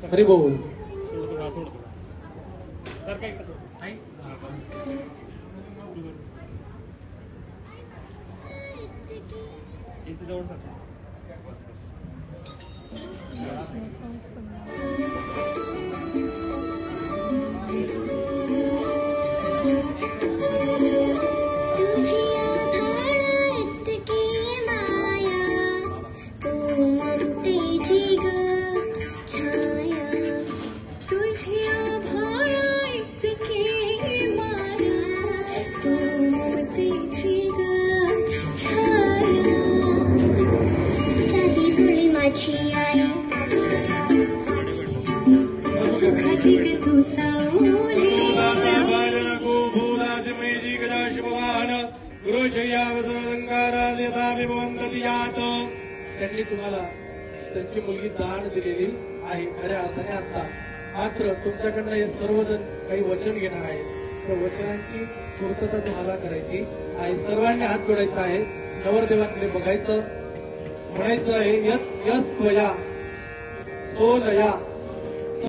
हरी बोल. त्यांनी तुम्हाला त्यांची मुलगी दान दिलेली आहे खऱ्या अर्थाने. आता मात्र तुमच्याकडनं हे सर्वजण काही वचन घेणार आहेत. त्या वचनांची पूर्तता तुम्हाला करायची आहे. सर्वांनी हात जोडायचा आहे. नवरदेवांकडे बघायचं, म्हणायचं आहे यत् यस्त्वया सोनया